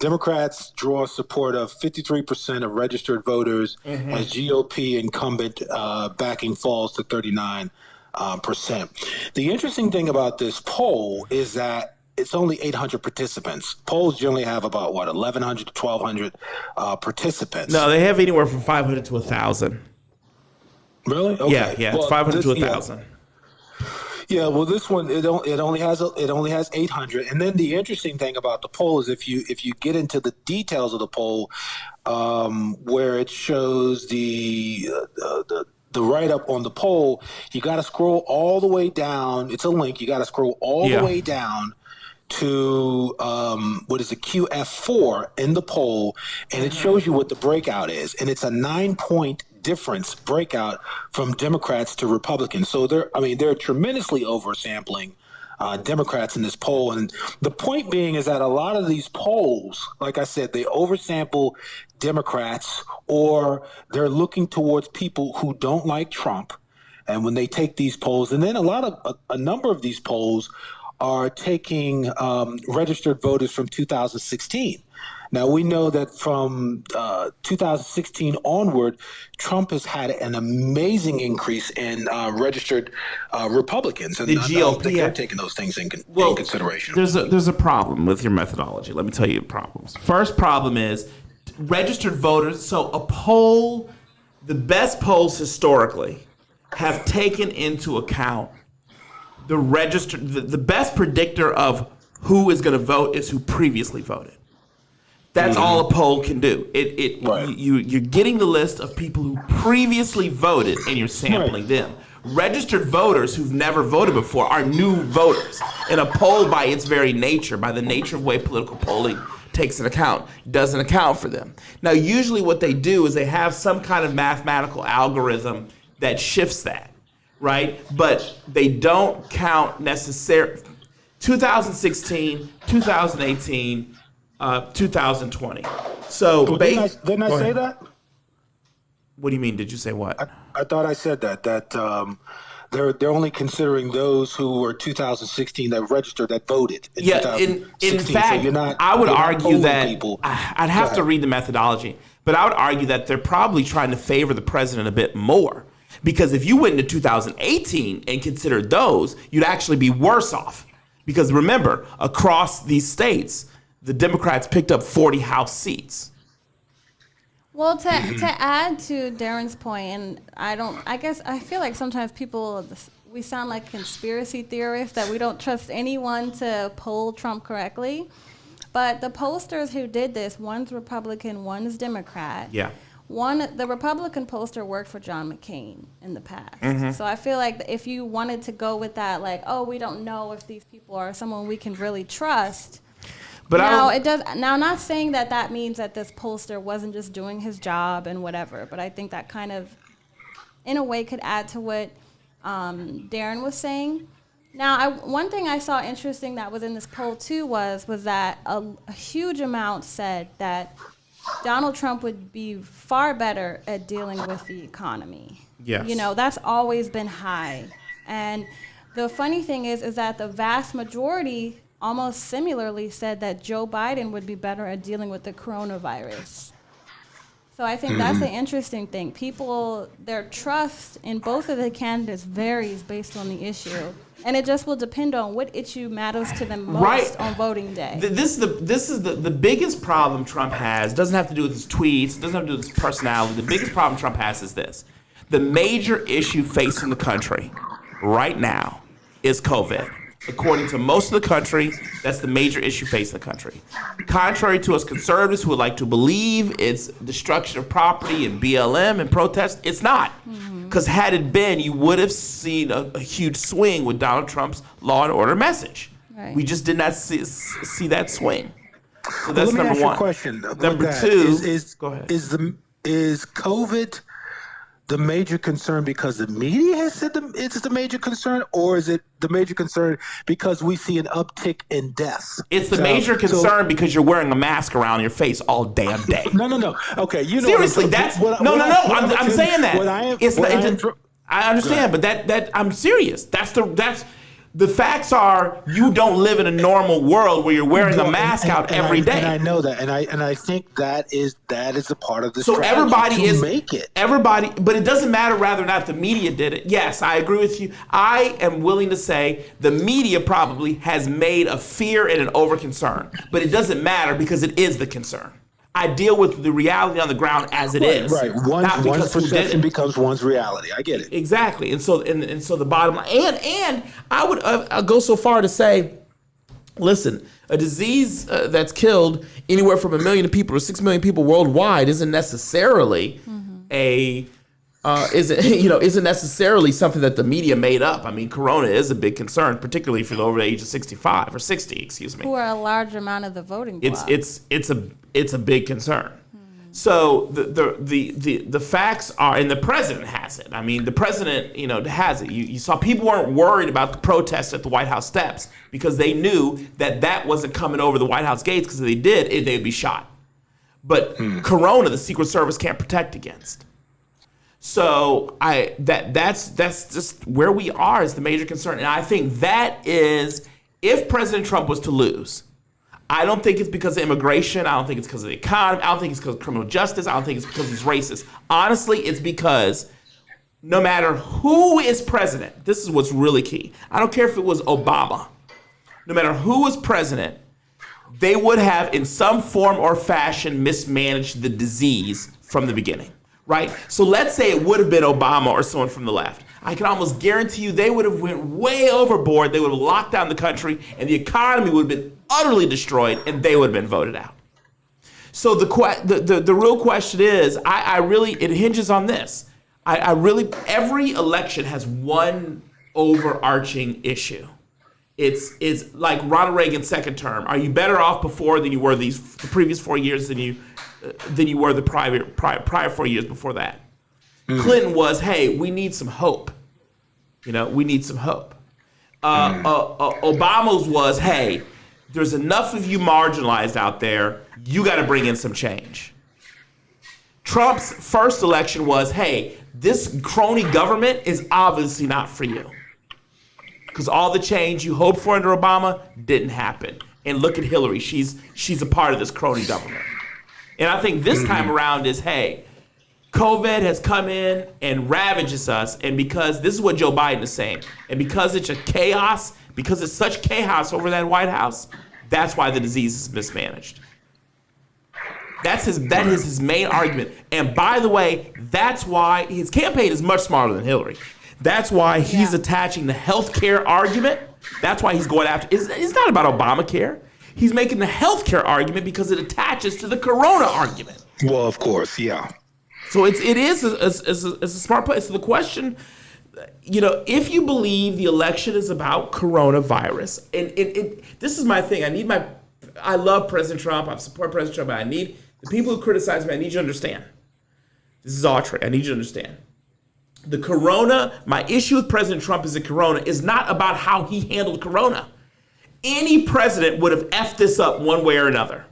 Democrats draw support of 53% of registered voters as GOP incumbent backing falls to 39%. The interesting thing about this poll is that it's only 800 participants. Polls generally have about 1,100 to 1,200 participants. No, they have anywhere from 500 to 1,000. Really? Okay. Yeah, it's 500 to 1,000. Yeah, well, this one it only has 800, and then the interesting thing about the poll is if you get into the details of the poll, where it shows the write up on the poll, you got to scroll all the way down. It's a link. You got to scroll all the way down to what is a QF4 in the poll, and it shows you what the breakout is, and it's a 9-point difference breakout from Democrats to Republicans. So they're tremendously oversampling Democrats in this poll. And the point being is that a lot of these polls, like I said, they oversample Democrats, or they're looking towards people who don't like Trump. And when they take these polls, and then a number of these polls are taking registered voters from 2016. Now, we know that from 2016 onward, Trump has had an amazing increase in registered Republicans. And The I don't GOP, think they're taking those things in consideration. There's a problem with your methodology. Let me tell you the problems. First problem is registered voters. So a poll, the best polls historically have taken into account the registered. The best predictor of who is going to vote is who previously voted. That's all a poll can do. Right. You're getting the list of people who previously voted, and you're sampling them. Registered voters who've never voted before are new voters. And a poll, by its very nature, by the nature of the way political polling takes an account, doesn't account for them. Now, usually what they do is they have some kind of mathematical algorithm that shifts that, right? But they don't count necessarily 2016, 2018, 2020. So Didn't I say that? What do you mean? Did you say what? I thought I said that they're only considering those who were 2016 that registered, that voted in 2016. In fact, So I would argue that people. I'd have to read the methodology, but I would argue that they're probably trying to favor the president a bit more, because if you went into 2018 and considered those, you'd actually be worse off, because remember, across these states, the Democrats picked up 40 House seats. Well, to add to Darren's point, and I guess I feel like sometimes we sound like conspiracy theorists, that we don't trust anyone to poll Trump correctly. But the pollsters who did this, one's Republican, one's Democrat. Yeah. The Republican pollster worked for John McCain in the past. Mm-hmm. So I feel like if you wanted to go with that, like, oh, we don't know if these people are someone we can really trust. But I'm not saying that means that this pollster wasn't just doing his job and whatever, but I think that kind of, in a way, could add to what Darren was saying. Now, one thing I saw interesting that was in this poll too was that a huge amount said that Donald Trump would be far better at dealing with the economy. Yes. That's always been high. And the funny thing is that the vast majority almost similarly said that Joe Biden would be better at dealing with the coronavirus. So I think that's the interesting thing. People, their trust in both of the candidates varies based on the issue. And it just will depend on what issue matters to them most on voting day. This is the biggest problem Trump has. Doesn't have to do with his tweets. Doesn't have to do with his personality. The biggest problem Trump has is this. The major issue facing the country right now is COVID. According to most of the country, that's the major issue facing the country. Contrary to us conservatives who would like to believe it's destruction of property and BLM and protest, it's not. Because had it been, you would have seen a huge swing with Donald Trump's law and order message. Right. We just did not see that swing. So that's Let me number ask you one. a question. Number two, go ahead. Is COVID the major concern because the media has said it's the major concern, or is it the major concern because we see an uptick in deaths? It's the major concern because you're wearing a mask around your face all damn day. No. Okay, Seriously, that's I'm saying that. I understand, but that I'm serious. That's the facts are you don't live in a normal world where you're wearing a mask out every day. And I know that, and I think that is a part of the so strategy everybody to make it. Everybody, but it doesn't matter whether or not the media did it. Yes, I agree with you. I am willing to say the media probably has made a fear and an over concern, but it doesn't matter because it is the concern. I deal with the reality on the ground as it is. Right. One's perception becomes one's reality. I get it. Exactly. And so the bottom line, and I would I'll go so far to say, listen, a disease that's killed anywhere from 1 million people to 6 million people worldwide isn't necessarily isn't necessarily something that the media made up. I mean, corona is a big concern, particularly if you're over the age of 65 or 60, excuse me. Who are a large amount of the voting bloc. It's a big concern. So the facts are, and the president has it. I mean, the president, has it. You saw people weren't worried about the protests at the White House steps because they knew that wasn't coming over the White House gates, because if they did, they'd be shot. But Corona, the Secret Service can't protect against. So that's just where we are is the major concern. And I think that is, if President Trump was to lose, I don't think it's because of immigration. I don't think it's because of the economy. I don't think it's because of criminal justice. I don't think it's because he's racist. Honestly, it's because no matter who is president, this is what's really key. I don't care if it was Obama. No matter who was president, they would have in some form or fashion mismanaged the disease from the beginning, right? So let's say it would have been Obama or someone from the left. I can almost guarantee you they would have went way overboard. They would have locked down the country, and the economy would have been utterly destroyed, and they would have been voted out. So the real question is, it hinges on this. Every election has one overarching issue. It's like Ronald Reagan's second term. Are you better off before than you were the previous 4 years than you were the prior 4 years before that? Clinton was, hey, we need some hope. We need some hope. Obama's was, hey, there's enough of you marginalized out there. You got to bring in some change. Trump's first election was, hey, this crony government is obviously not for you. Because all the change you hoped for under Obama didn't happen. And look at Hillary. She's a part of this crony government. And I think this time around is, hey, COVID has come in and ravages us, and because this is what Joe Biden is saying, and because it's such chaos over that White House, that's why the disease is mismanaged. That is his main argument. And by the way, that's why his campaign is much smarter than Hillary. That's why he's attaching the healthcare argument. That's why he's going after. It's not about Obamacare. He's making the healthcare argument because it attaches to the Corona argument. Well, of course, yeah. So it is a smart place. So the question, if you believe the election is about coronavirus, and this is my thing. I love President Trump. I support President Trump. But I need the people who criticize me. I need you to understand. This is Autry. I need you to understand. My issue with President Trump is that Corona is not about how he handled Corona. Any president would have effed this up one way or another.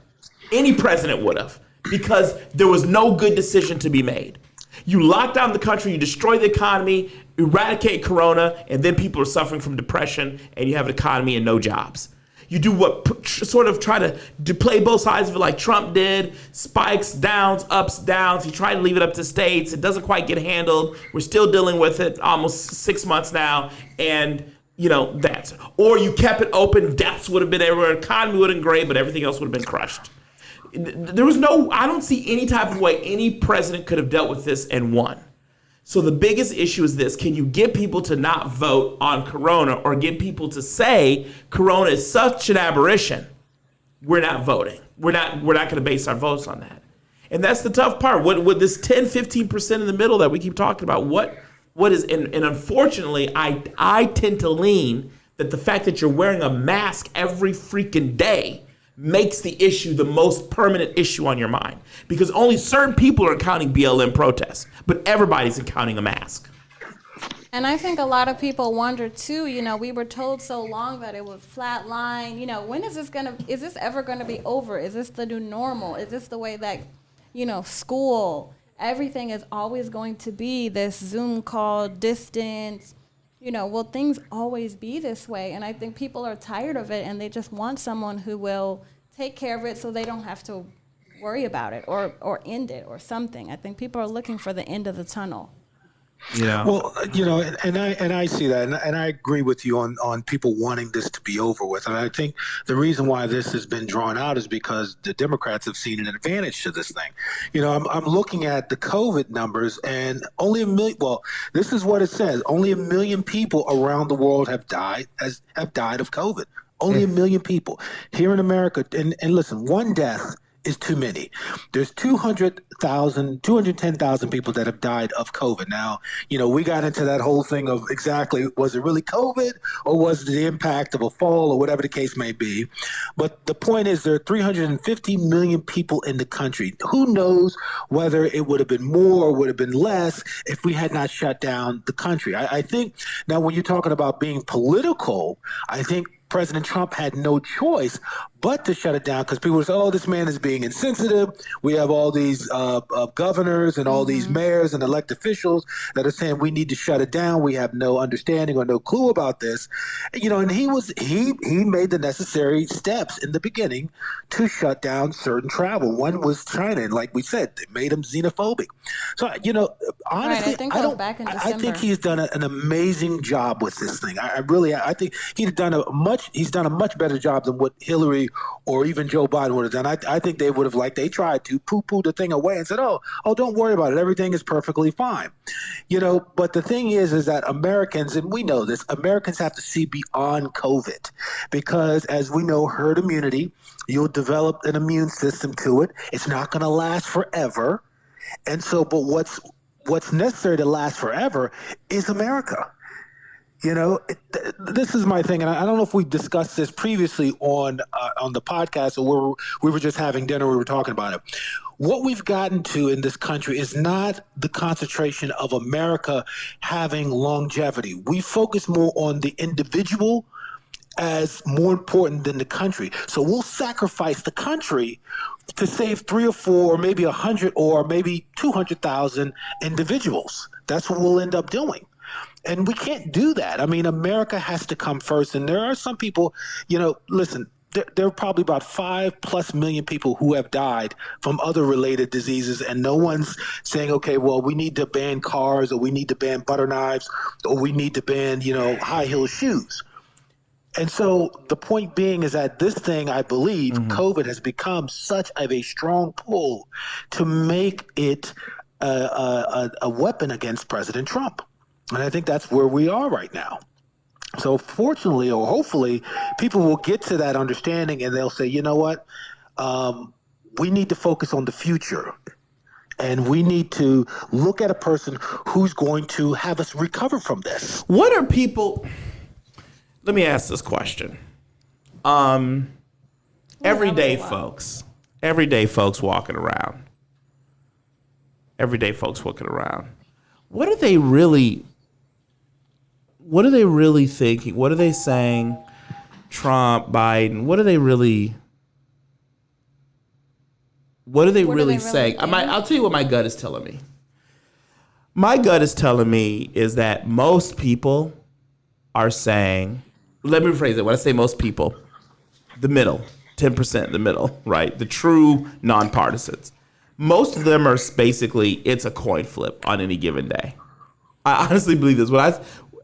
Any president would have. Because there was no good decision to be made. You lock down the country, you destroy the economy, eradicate Corona, and then people are suffering from depression, and you have an economy and no jobs. You do what sort of try to play both sides of it like Trump did, spikes, downs, ups, downs. He tried to leave it up to states. It doesn't quite get handled. We're still dealing with it almost 6 months now, and that's it. Or you kept it open, deaths would have been everywhere, economy would have been great, but everything else would have been crushed. I don't see any type of way any president could have dealt with this and won. So the biggest issue is this: can you get people to not vote on Corona, or get people to say Corona is such an aberration, we're not voting. We're not going to base our votes on that. And that's the tough part. What this 10, 15% in the middle that we keep talking about, what is, and unfortunately, I tend to lean that the fact that you're wearing a mask every freaking day makes the issue the most permanent issue on your mind, because only certain people are encountering BLM protests, but everybody's encountering a mask. And I think a lot of people wonder too, we were told so long that it would flatline. When is this ever going to be over? Is this the new normal? Is this the way that, school, everything is always going to be this Zoom call, distance? Will things always be this way? And I think people are tired of it, and they just want someone who will take care of it so they don't have to worry about it or end it or something. I think people are looking for the end of the tunnel. Yeah. Well, and I see that, and I agree with you on people wanting this to be over with. And I think the reason why this has been drawn out is because the Democrats have seen an advantage to this thing. I'm looking at the COVID numbers, and only 1 million. Well, this is what it says: only 1 million people around the world have died of COVID. Only 1 million people here in America. And listen, one death is too many. There's 210,000 people that have died of COVID. Now, we got into that whole thing of exactly, was it really COVID or was it the impact of a fall or whatever the case may be? But the point is there are 350 million people in the country. Who knows whether it would have been more or would have been less if we had not shut down the country. I think now when you're talking about being political, I think President Trump had no choice but to shut it down because people would say, oh, this man is being insensitive. We have all these governors and all these mayors and elected officials that are saying we need to shut it down. We have no understanding or no clue about this. And he made the necessary steps in the beginning to shut down certain travel. One was China, and like we said, it made him xenophobic. So, honestly, I think he's done an amazing job with this thing. I think he's done a much better job than what Hillary or even Joe Biden would have done. I think they would have they tried to poo-poo the thing away and said, oh, don't worry about it. Everything is perfectly fine. But the thing is that Americans, and we know this, Americans have to see beyond COVID because as we know, herd immunity, you'll develop an immune system to it. It's not going to last forever. And so, but what's necessary to last forever is America. This is my thing, and I don't know if we discussed this previously on the podcast or we were just having dinner, we were talking about it. What we've gotten to in this country is not the concentration of America having longevity. We focus more on the individual as more important than the country. So we'll sacrifice the country to save 3 or 4 or maybe 100 or maybe 200,000 individuals. That's what we'll end up doing. And we can't do that. I mean, America has to come first. And there are some people, listen, there are probably about 5+ million people who have died from other related diseases. And no one's saying, okay, well, we need to ban cars or we need to ban butter knives or we need to ban, high heel shoes. And so the point being is that this thing, I believe, COVID has become such of a strong pull to make it a weapon against President Trump. And I think that's where we are right now. So fortunately, or hopefully, people will get to that understanding and they'll say, you know what, we need to focus on the future. And we need to look at a person who's going to have us recover from this. What are people... Let me ask this question. Everyday folks walking around. What are they really thinking? What are they saying? Trump, Biden, what are they really saying? I'll tell you what my gut is telling me. My gut is telling me is that most people are saying, let me rephrase it. When I say most people, the middle, 10%, the middle, right? The true nonpartisans. Most of them are basically, it's a coin flip on any given day. I honestly believe this. When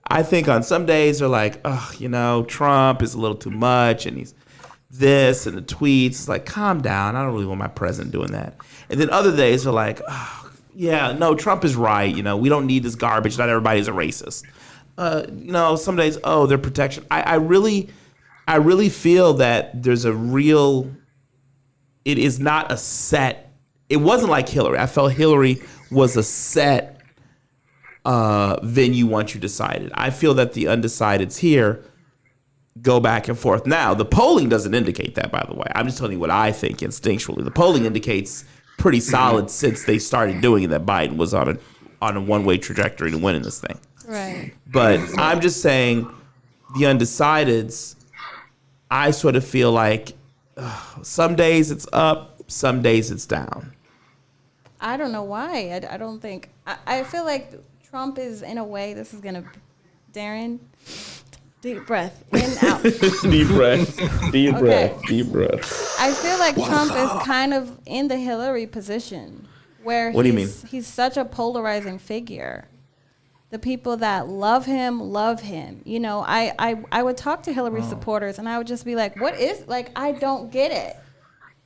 I think on some days they're like, oh, Trump is a little too much and he's this and the tweets. It's like, calm down. I don't really want my president doing that. And then other days they're like, oh, yeah, no, Trump is right. We don't need this garbage. Not everybody's a racist. Some days, they're protection. I really feel that there's it is not a set. It wasn't like Hillary. I felt Hillary was a set venue once you decided. I feel that the undecideds here go back and forth. Now, the polling doesn't indicate that, by the way. I'm just telling you what I think instinctually. The polling indicates pretty solid since they started doing it that Biden was on a one-way trajectory to winning this thing. Right. But I'm just saying the undecideds, I sort of feel like some days it's up, some days it's down. I don't know why. I don't think. I feel like Trump is, in a way, this is going to, Darren, deep breath, in, out. Deep breath. I feel like Trump is kind of in the Hillary position where what do you mean? He's such a polarizing figure. The people that love him. I would talk to Hillary supporters and I would just be like, I don't get it.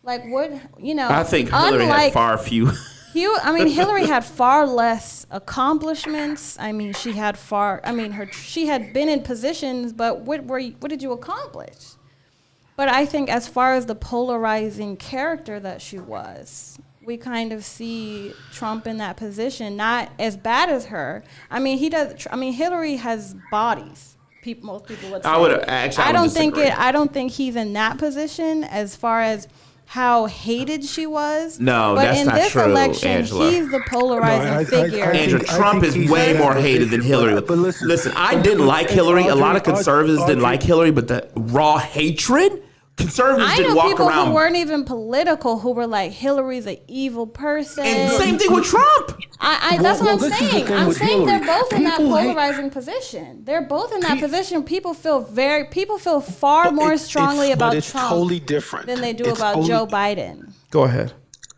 Like, what, I think Hillary had far few. Hillary had far less accomplishments. She had been in positions, but what did you accomplish? But I think as far as the polarizing character that she was, we kind of see Trump in that position, not as bad as her. I mean, Hillary has bodies. Most people would say. I don't think he's in that position as far as how hated she was. No, but that's in not this true, election, Angela. He's the polarizing figure. Andrew, Trump is way more hated than Hillary. But listen, I didn't like Hillary. A lot of conservatives didn't like Hillary, but the raw hatred. Conservatives I didn't know walk people around. who weren't even political who were like, Hillary's an evil person. And same thing with Trump. That's what I'm saying. I'm saying they're both in that People polarizing position. They're both in that position. People feel far more strongly about but it's Trump totally different than they do It's about totally- Joe Biden. Go ahead.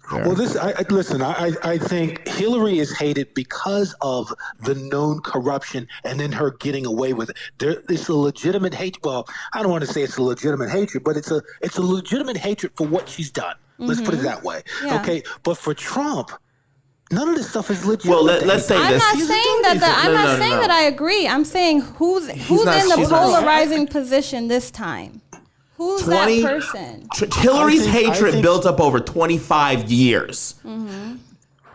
Well, I think Hillary is hated because of the known corruption and then her getting away with it. It's a legitimate hate. Well, I don't want to say it's a legitimate hatred, but it's a legitimate hatred for what she's done. Let's put it that way. Yeah. Okay, but for Trump, none of this stuff is legitimate. Well, let's say I'm this. not saying that I agree. I'm saying who's in the polarizing position this time. Who's that person? Hillary's hatred built up over 25 years. Mm-hmm.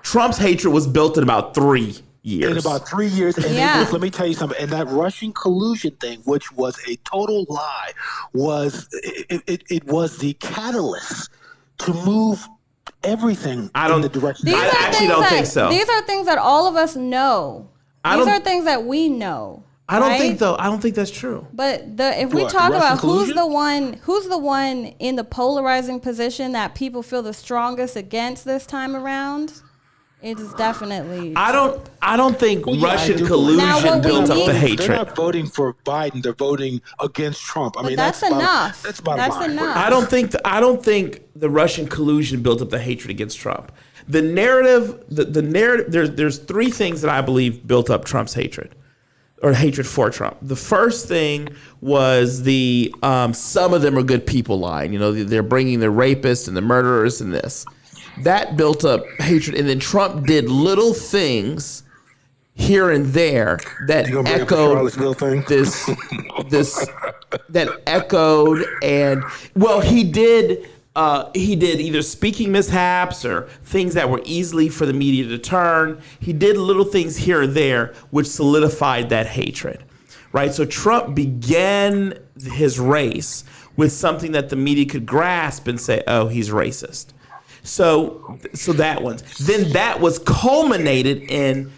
Trump's hatred was built in about 3 years. In about 3 years. And let me tell you something. And that Russian collusion thing, which was a total lie, was the catalyst to move everything in the direction. I actually don't think so. These are things that all of us know. These are things that we know. I don't think that's true. But if we talk about who's the one in the polarizing position that people feel the strongest against this time around, it is definitely. I don't think Russian collusion built up the hatred. They're not voting for Biden. They're voting against Trump. I mean, that's enough. That's enough. I don't think the Russian collusion built up the hatred against Trump. The narrative. There's 3 things that I believe built up Trump's hatred. Or hatred for Trump. The first thing was the some of them are good people line. You know, they're bringing the rapists and the murderers and this. That built up hatred. And then Trump did little things here and there that echoed this that echoed and he did either speaking mishaps or things that were easily for the media to turn. He did little things here and there which solidified that hatred, right? So Trump began his race with something that the media could grasp and say, oh, he's racist. So that one. Then that was culminated in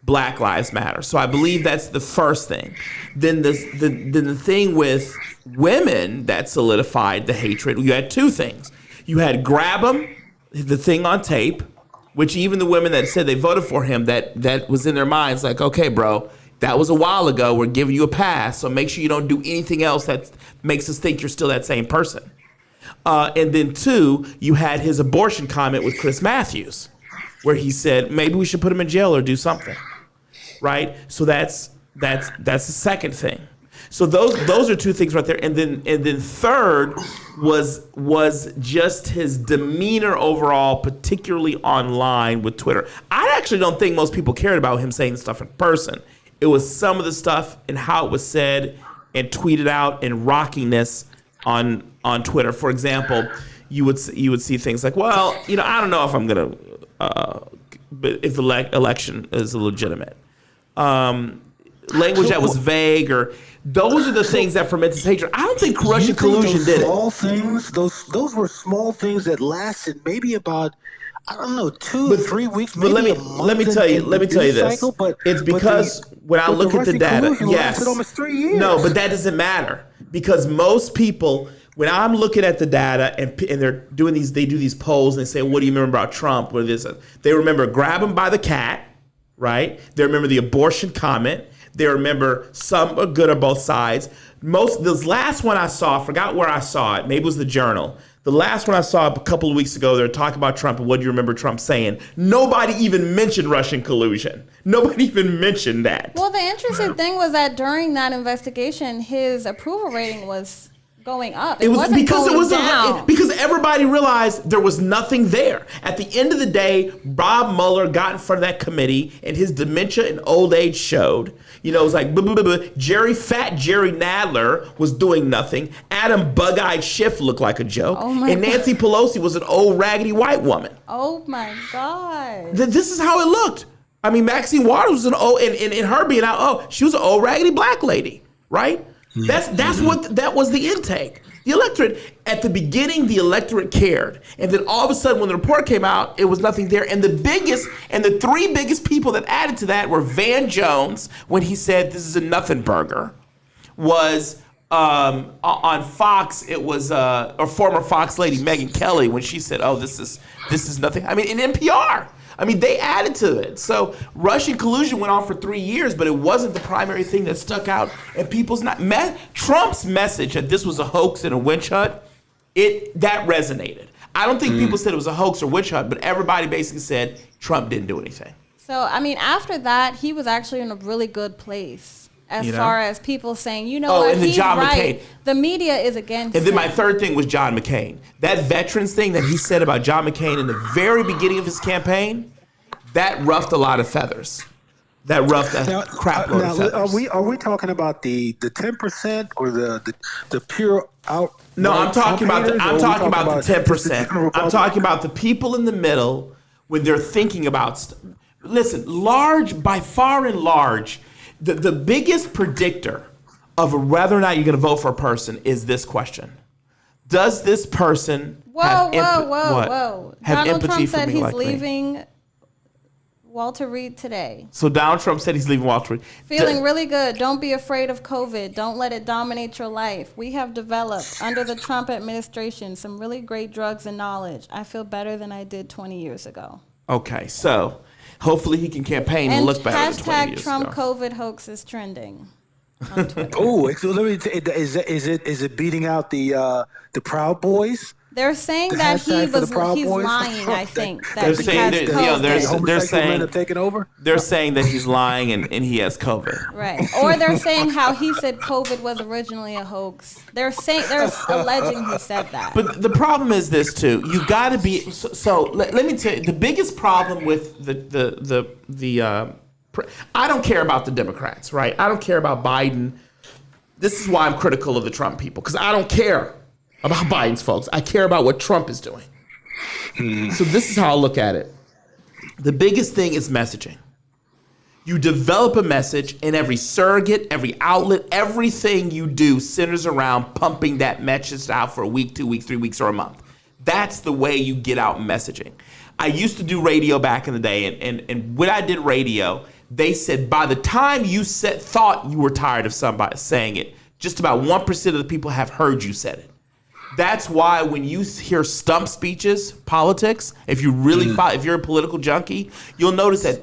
Black Lives Matter. So I believe that's the first thing. Then the thing with women that solidified the hatred, you had 2 things. You had grab 'em, the thing on tape, which even the women that said they voted for him, that was in their minds like, okay, bro, that was a while ago. We're giving you a pass. So make sure you don't do anything else that makes us think you're still that same person. And then 2, you had his abortion comment with Chris Matthews, where he said maybe we should put him in jail or do something, right? So that's the second thing. So those are 2 things right there. And then third was just his demeanor overall, particularly online with Twitter. I actually don't think most people cared about him saying stuff in person. It was some of the stuff and how it was said and tweeted out and rockiness on Twitter. For example, you would see things like, well, I don't know if I'm gonna if the election is legitimate. Language that was vague, or those are the things that ferment his hatred. I don't think Russian collusion did it. Small things, those were small things that lasted maybe about, I don't know, 2 or 3 weeks. Maybe let me tell you this. Cycle, it's because when I look at the data, yes, almost 3 years. No, but that doesn't matter because most people, when I'm looking at the data and they're doing they do these polls and they say, what do you remember about Trump? What is it? They remember grab him by the cat, right? They remember the abortion comment. They remember some are good on both sides. This last one I saw, I forgot where I saw it. Maybe it was the Journal. The last one I saw a couple of weeks ago, they were talking about Trump and what do you remember Trump saying? Nobody even mentioned Russian collusion. Nobody even mentioned that. Well, the interesting thing was that during that investigation, his approval rating was going up. It was wasn't because going it was down. because everybody realized there was nothing there. At the end of the day, Bob Mueller got in front of that committee, and his dementia and old age showed. You know, it was like blah, blah, blah, blah. Jerry Nadler was doing nothing. Adam Bug-Eyed Schiff looked like a joke, and Nancy Pelosi was an old raggedy white woman. Oh my God! This is how it looked. I mean, Maxine Waters was an old, and her being out. Oh, she was an old raggedy black lady, right? That's what that was the intake. The electorate, at the beginning, the electorate cared. And then all of a sudden, when the report came out, it was nothing there. And the three biggest people that added to that were Van Jones, when he said this is a nothing burger, was on Fox, it was a former Fox lady, Megyn Kelly, when she said, oh, this is nothing. I mean, in NPR. I mean, they added to it. So Russian collusion went on for 3 years, but it wasn't the primary thing that stuck out. And Trump's message that this was a hoax and a witch hunt, that resonated. I don't think people said it was a hoax or witch hunt, but everybody basically said Trump didn't do anything. So, I mean, after that, he was actually in a really good place as far as people saying, you know what, he's John right. McCain. The media is against And then him. my third thing was John McCain. That veterans thing that he said about John McCain in the very beginning of his campaign, that ruffled a lot of feathers. That roughed a crap load of feathers. Are we talking about the 10% or the pure out? No, I'm talking about the 10%. I'm talking about the people in the middle when they're thinking about listen, by far and large, the biggest predictor of whether or not you're going to vote for a person is this question: does this person have Donald empathy Trump for said me he's like me? leaving Walter Reed today. So Donald Trump said he's leaving Walter Reed. Feeling really good. Don't be afraid of COVID. Don't let it dominate your life. We have developed, under the Trump administration, some really great drugs and knowledge. I feel better than I did 20 years ago. Okay, so hopefully he can campaign and look better than 20 years Trump ago. COVID hoax is trending. Oh, so let me is it beating out the Proud Boys? They're saying The that hashtag he's Boys? lying, I think. That They're he saying has that, they're COVID. saying have taken over. they're saying that he's lying and he has COVID. Right. Or they're saying how he said COVID was originally a hoax. They're alleging he said that. But the problem is this too. You got to be so. Let me tell you, the biggest problem with the I don't care about the Democrats, right? I don't care about Biden. This is why I'm critical of the Trump people, because I don't care about Biden's folks. I care about what Trump is doing. So this is how I look at it. The biggest thing is messaging. You develop a message, and every surrogate, every outlet, everything you do centers around pumping that message out for a week, 2 weeks, 3 weeks, or a month. That's the way you get out messaging. I used to do radio back in the day, and when I did radio, they said by the time you thought you were tired of somebody saying it, just about 1% of the people have heard you said it. That's why when you hear stump speeches, politics, if you really if you're a political junkie, you'll notice that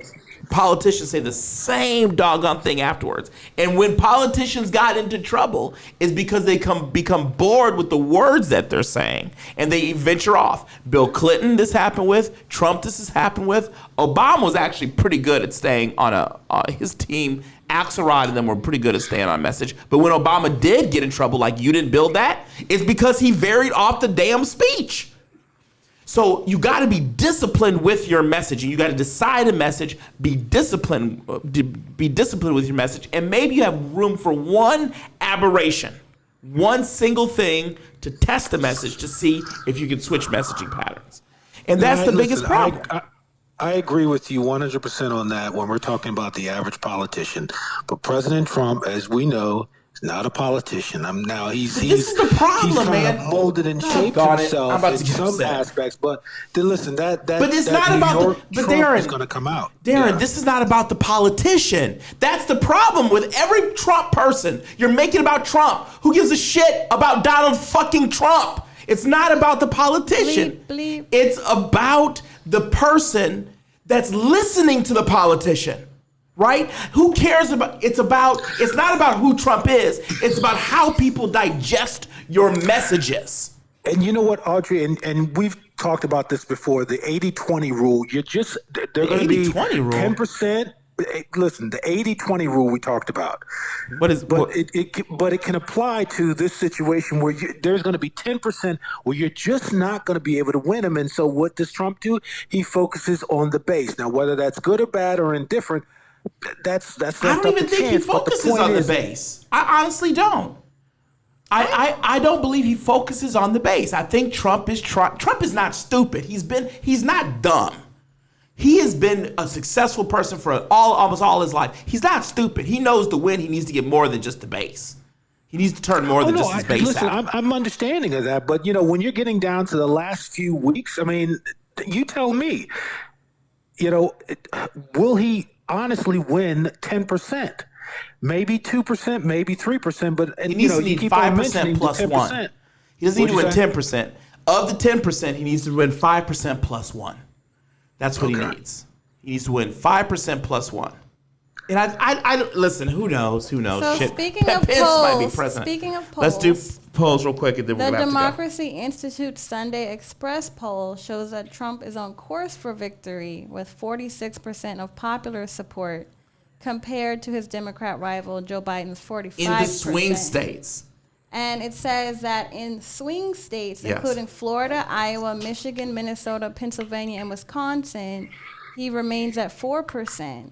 politicians say the same doggone thing afterwards. And when politicians got into trouble, is because they become bored with the words that they're saying, and they venture off. Bill Clinton, this happened with. Trump, this has happened with. Obama was actually pretty good at staying on his team. Axelrod and them were pretty good at staying on message. But when Obama did get in trouble, like you didn't build that, it's because he varied off the damn speech. So you got to be disciplined with your messaging. You got to decide a message, be disciplined with your message, and maybe you have room for one aberration, one single thing to test the message to see if you can switch messaging patterns. And that's the biggest problem. I agree with you 100% on that when we're talking about the average politician. But President Trump, as we know, is not a politician. This is the problem, he's man. Kind of molded and shaped himself in some aspects. But then listen, but it's not about Trump is going to come out. Darren, This is not about the politician. That's the problem with every Trump person. You're making about Trump. Who gives a shit about Donald fucking Trump? It's not about the politician. Bleep, bleep. It's about the person that's listening to the politician, right? Who cares about, it's not about who Trump is. It's about how people digest your messages. And you know what, Audrey, and we've talked about this before, the 80-20 rule. They're going to be 10%. listen, the 80-20 rule we talked about. What is? But it can apply to this situation where there's going to be 10% where you're just not going to be able to win them. And so what does Trump do? He focuses on the base. Now, whether that's good or bad or indifferent, that's I don't even think he focuses on the base. I honestly don't. I don't believe he focuses on the base. I think Trump is not stupid. He's not dumb. He has been a successful person for almost all his life. He's not stupid. He knows to win, he needs to get more than just the base. He needs to turn more than just his base out. I'm understanding of that, but when you're getting down to the last few weeks, I mean, you tell me, will he honestly win 10%? Maybe 2%, maybe 3%, but he needs to need 5% plus 1. He doesn't need to win 10%. Of the 10%, he needs to win 5% plus 1. That's what he needs. He needs to win 5% plus 1. And I listen. Who knows? So Shit. speaking of Pence polls, might be president. Let's do polls real quick, and then we're the gonna have to go. Democracy Institute Sunday Express poll shows that Trump is on course for victory with 46% of popular support, compared to his Democrat rival Joe Biden's 45%. In the swing states. And it says that in swing states, including Florida, Iowa, Michigan, Minnesota, Pennsylvania, and Wisconsin, he remains at 4%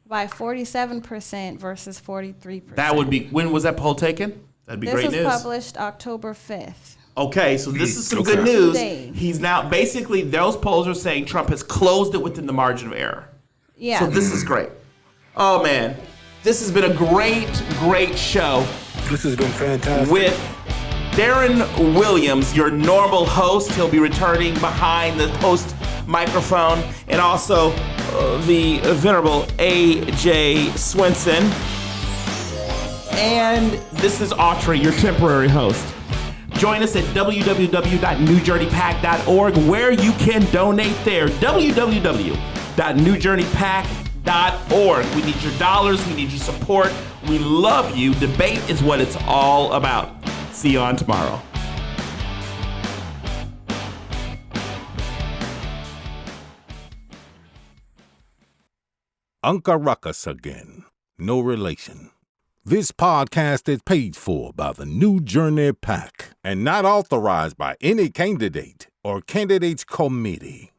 by 47% versus 43%. That would be, when was that poll taken? That'd be great news. This was published October 5th. Okay, so this is some good news. He's now, basically, those polls are saying Trump has closed it within the margin of error. Yeah. So this is great. Oh, man. This has been a great show. This has been fantastic. With Darren Williams, your normal host. He'll be returning behind the host microphone. And also the venerable A.J. Swenson. And this is Autry, your temporary host. Join us at www.newjourneypack.org, where you can donate there. www.newjourneypack.org. We need your dollars. We need your support. We love you. Debate is what it's all about. See you on tomorrow. Uncle Ruckus again. No relation. This podcast is paid for by the New Journey PAC and not authorized by any candidate or candidates committee.